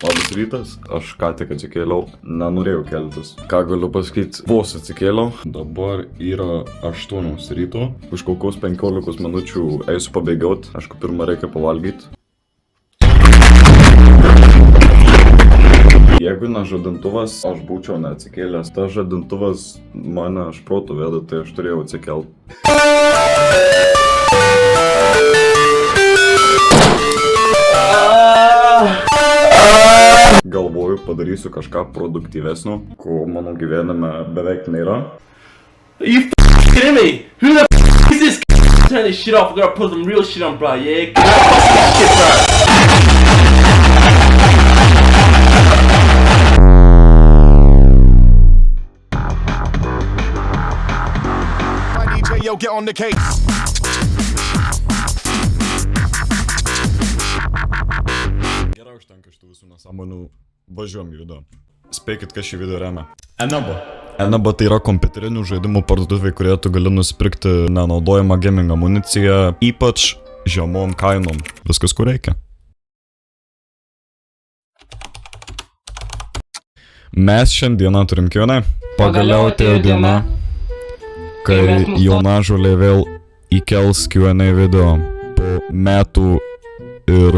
Labas rytas, aš ką tik atsikėliau, nenorėjau keltis. Ką galiu pasakyti, vos atsikėliau, dabar yra 8 ryto, už kokius 15 minučių eisiu pabėgioti, aišku, pirmą reikia pavalgyti. Jeigu ne žadintuvas, aš būčiau neatsikėlęs, tas žadintuvas mane iš proto veda, tai aš turėjau atsikelti. Galvoju, padarysiu kažką produktyvesnio, ko mano gyvenime beveik nėra. Are you kidding me? Who the is this? Turn this shit off. We gotta put some real shit on, bro. Yeah, get that shit, bro. My DJ, yo, get on the case. Gerai, užtenka šitų visų nesąmonių, važiuojam į video. Spėkit, kas šį video remia. Enaba tai yra kompiuterinių žaidimų parduotuvė, kurie tu gali nusipirkti nenaudojamą gaming amuniciją, ypač žemom kainom. Viskas, kur reikia. Mes šiandieną turim Q&A. Pagaliau atėjo diena, kai Jonažolė vėl įkels Q&A video po metų ir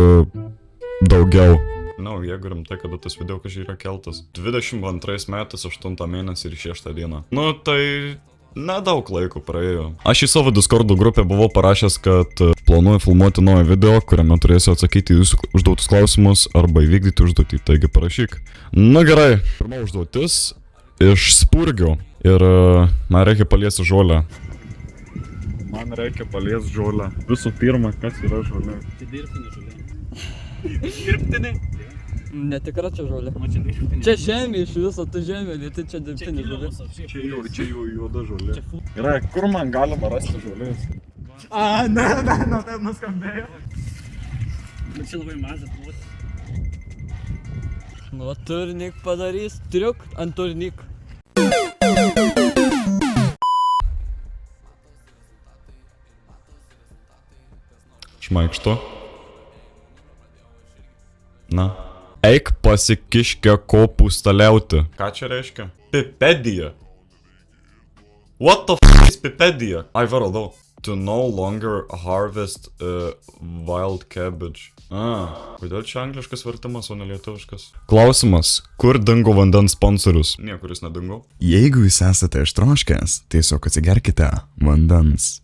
daugiau. Na, jeigu rimtai, kada tas video kažkai yra keltas. 22 metais, 8 mėnesį ir 6 dieną. Nu, tai nedaug laiko praėjo. Aš į savo Discord'o grupę buvau parašęs, kad planuoju filmuoti naują video, kuriame turėsiu atsakyti jūsų užduotus klausimus arba įvykdyti užduotį, taigi parašyk. Na gerai, pirma užduotis iš Spurgio ir man reikia paliesti žolę. Man reikia paliesti žolę. Visų pirma, kas yra žolė? Tai dirbtinė žolė. Dirbtinė? Netikra čia žolė. Čia žemė iš viso, tu žemė, tai čia dirbtinė žolė. Čia jau juoda žolė. Gerai, kur man galima rasti žolės? Ne, taip nuskambėjo. Bet čia labai mažas plotis. Nu, turnik padarys, triuk ant turnik. Šmaikštu. Na. Eik pasikiškę kopų staliauti. Ką čia reiškia? Pipedija. What the f*** is pipedija? Ai, varadau. To no longer harvest wild cabbage. Kodėl čia angliškas vertimas, o ne lietuviškas? Klausimas. Kur dingo vandens sponsorius? Niekur jis nedingo. Jeigu jūs esate ištroškęs, tiesiog atsigerkite vandens.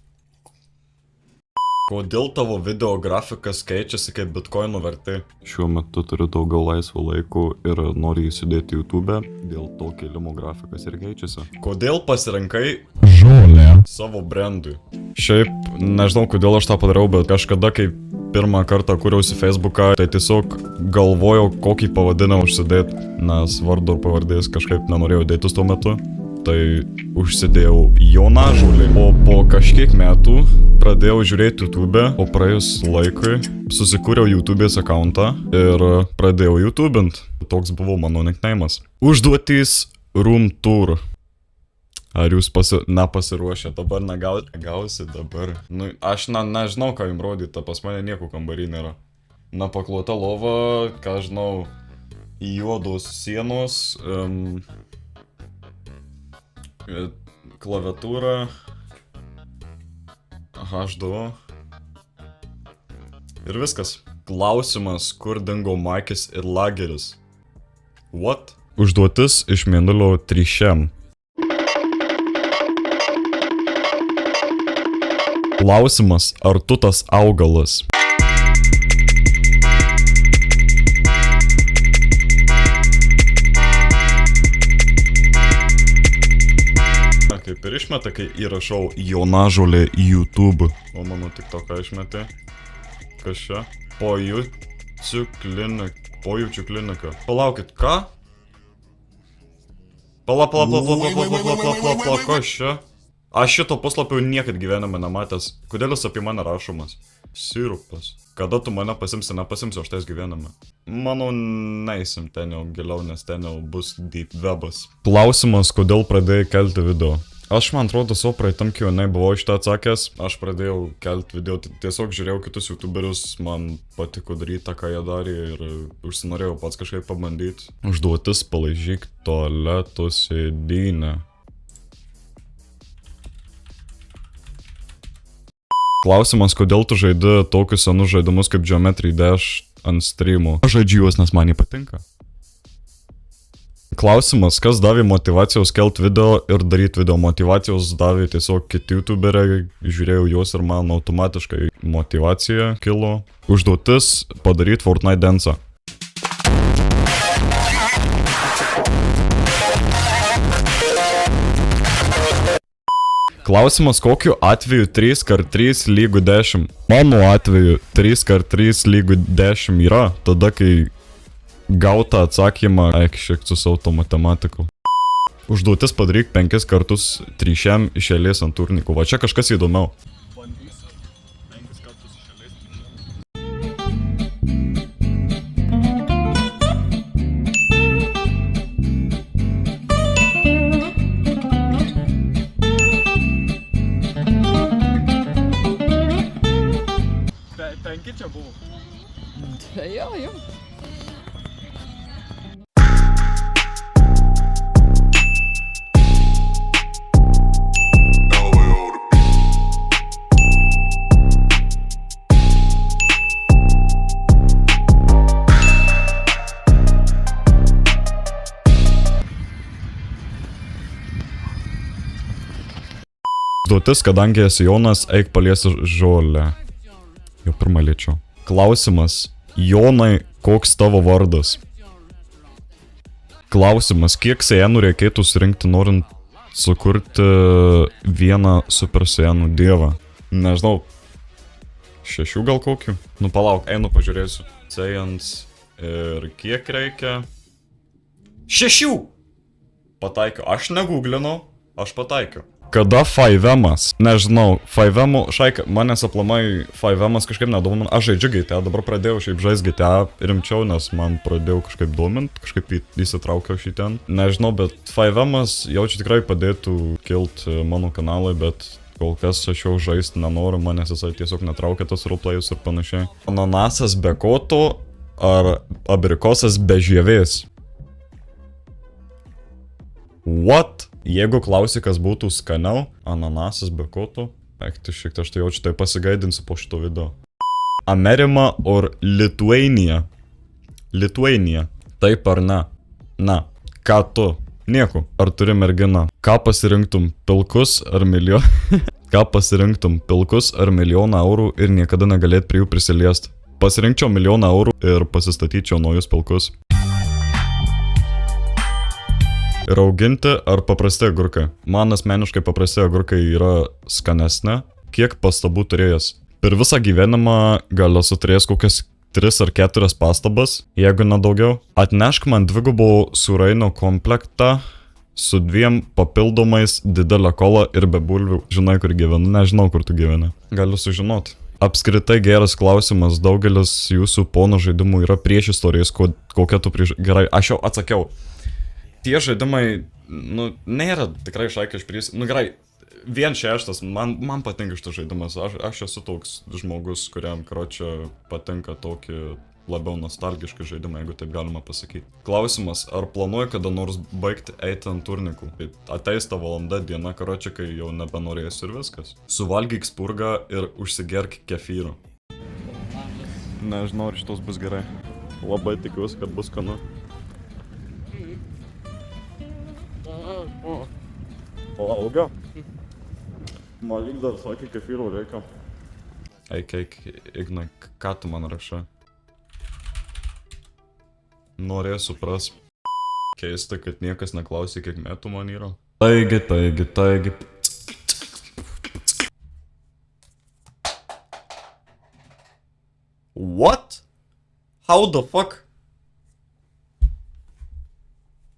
Kodėl tavo video grafikas keičiasi kaip bitkoinų vertė? Šiuo metu turiu daugiau laisvo laiko ir noriu įsidėti YouTube, dėl to kelimo grafikas ir keičiasi. Kodėl pasirinkai žolę savo brandui? Šiaip, nežinau kodėl aš tą padariau, bet kažkada, kai pirmą kartą kūriausi Facebooką, tai tiesiog galvojau, kokį pavadinimą užsidėti, nes vardo ir pavardės kažkaip nenorėjau dėtis tuo metu. Tai užsidėjau Jonažolė. O po kažkiek metų pradėjau žiūrėti YouTube, o praėjus laikui susikūriau YouTube'ės accountą ir pradėjau YouTubint. Toks buvo mano nickname'as. Užduotys room tour. Ar jūs nepasiruošę? Dabar negausi dabar. Nu, aš nežinau, ką jums rodyti, pas mane nieko kambarį nėra. Nepaklota lova, ką žinau, juodos sienos, klaviatūra, H2O ir viskas. Klausimas, kur dingo Maikis ir Lageris? What? Užduotis iš Mėnulio Trišėm. Klausimas, ar tu tas augalas? Kaip ir išmeta, kai įrašau Jonažolė į YouTube. O mano TikToką išmetė. Kas čia? Pojūčių klinika. Palaukit, ką? Pala, kas čia? Aš šito puslapio niekad gyvenime nematęs. Kodėl jis apie mane rašomas? Sirupas. Kada tu mane pasimsi, nepasimsi aš tais gyvenime. Manau, neįsim ten jau giliau, nes ten jau bus deep webas. Klausimas, kodėl pradėjai kelti video? Aš, man atrodo, savo praeitam Q&A buvau šitą atsakęs. Aš pradėjau kelti video, tiesiog žiūrėjau kitus youtuberius, man patiko daryti tą, ką jie darė ir užsinorėjau pats kažkaip pabandyti. Užduotis palaižyk tualeto sėdynę. Klausimas, kodėl tu žaidi tokius senus žaidimus kaip Geometry Dash ant streamų? Aš žaidžiu juos, nes man jį patinka. Klausimas, kas davė motivacijos kelt video ir daryti video? Motivacijos davė tiesiog kiti youtuberiai, žiūrėjau juos ir man automatiškai motivacija kilo. Užduotis padaryti Fortnite dance'ą. Klausimas, kokiu atveju 3x3 lygu 10? Mano atveju 3x3 lygu 10 yra tada, kai gautą atsakymą eikšėk su savo matematiku. Užduotis padaryk 5 kartus tryšiam iš eilės ant turnikų. Va čia kažkas įdomiau. Penki čia buvo. Jo. Užduotis, kadangi esi Jonas, eik paliesi žolę. Jau pirmą liečiau. Klausimas, Jonai, koks tavo vardas? Klausimas, kiek sienų reikėtų surinkti norint sukurti vieną super sienų dievą? Nežinau, 6 gal kokių? Nu palauk, einu pažiūrėsiu. Sejans ir kiek reikia? 6! Pataikiau, aš neguglinau, aš pataikiau. Kada 5M'as? Nežinau, 5M'ų, šaika, manęs aplamai 5M'as kažkaip nedomina. Aš žaidžiu GTA, dabar pradėjau šiaip žaisti GTA rimčiau, nes man pradėjau kažkaip domint, kažkaip įsitraukiau šį ten. Nežinau, bet 5M'as jaučiu tikrai padėtų kilt mano kanalai, bet kol kas aš jau žaisti nenoriu, manęs jisai tiesiog netraukia tos roleplayus ir panašiai. Ananasas be koto ar abrikosas be žievės? What? Jeigu klausi, kas būtų skaniau, ananasas be koto, eikti šiek tiek aš tai jaučiu, tai pasigaidinsiu po šito video. Amerima or Lithuania? Lithuania. Taip ar ne? Na, ką tu? Nieko. Ar turi merginą? Ką pasirinktum, pilkus ar milijoną? Ką pasirinktum, pilkus ar milijoną eurų ir niekada negalėt prie jų prisiliest? Pasirinkčiau milijoną eurų ir pasistatyčiau naujus pilkus. Ir auginti ar paprasti agurkai? Man asmeniškai paprasti agurkai yra skanesnė. Kiek pastabų turėjęs? Per visą gyvenimą gal esu turėjęs kokias 3 ar 4 pastabas, jeigu nedaugiau. Atnešk man 2 sūrainio komplektą su 2 papildomais didelę kolą ir be bulvių. Žinai, kur gyvenu? Nežinau, kur tu gyveni. Galiu sužinoti. Apskritai geras klausimas, daugelis jūsų ponų žaidimų yra prieš istorijas, kokia tu prieš... Gerai, aš jau atsakiau. Tie žaidimai, nu, nėra tikrai šaikai iš prieš... Nu gerai, 1.6, man patinka šitas žaidimas. Aš esu toks žmogus, kuriam, karočią, patinka tokį labiau nostalgišką žaidimą, jeigu taip galima pasakyti. Klausimas, ar planuoji kada nors baigti eiti ant turnikų? Ateis ta valanda diena, karočią, kai jau nebenorėsiu ir viskas. Suvalgyk spurgą ir užsigerk kefyrų. Nežinau, ar šitos bus gerai. Labai tikiuosi, kad bus skanu. Palauga. Man lyg dar sakė, kefyro reikia. Eik, Ignai, ką tu man rašai? Norėjau supras. Keista, kad niekas neklausė, kiek metų man yra. Taigi. What? How the fuck?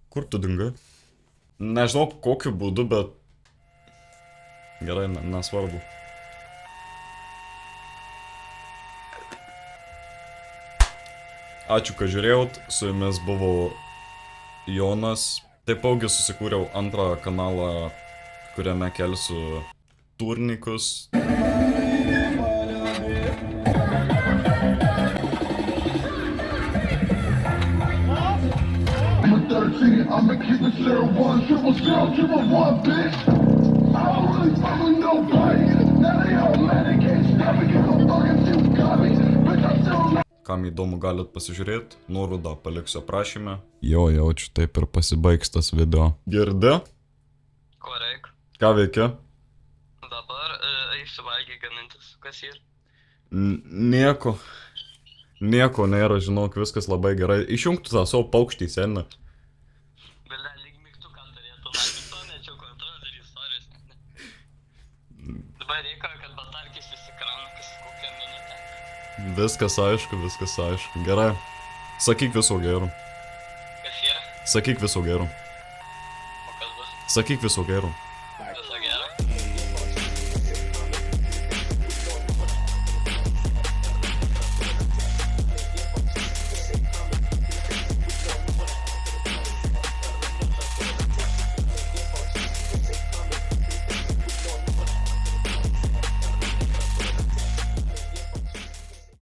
Kur tu dingai? Nežinau kokiu būdu, bet... Gerai, nesvarbu. Ačiū, kad žiūrėjot, su jumis buvo Jonas. Taipogi susikūriau antrą kanalą, kuriame kelsiu turnikus. I'ma keep it 0-1, 0-0-1, bitch. I don't really fucking know pain. Now they all mad, they can't stop me, cause I'm fucking too garbage. Bitch, I'm still Kam įdomu galit pasižiūrėti, nuorodą paliksiu aprašyme. Jo, jaučiu, taip ir pasibaigs tas video. Girdi? Ko reik? Ką veikia? Dabar eisiu valgiai gamintis. Kas yra? Nieko. Nieko nėra, žinok, viskas labai gerai. Išjungtų tą savo paukštį seną. Belia, lyg mygtuką turėtų. To nečiau kontrolį istorijos. Dabar reikia, kad batarkis įsikrauna kas kokią minutę. Viskas aišku. Gerai. Sakyk viso gero. Kas yra? Sakyk viso gero. O kas bus? Sakyk viso gero.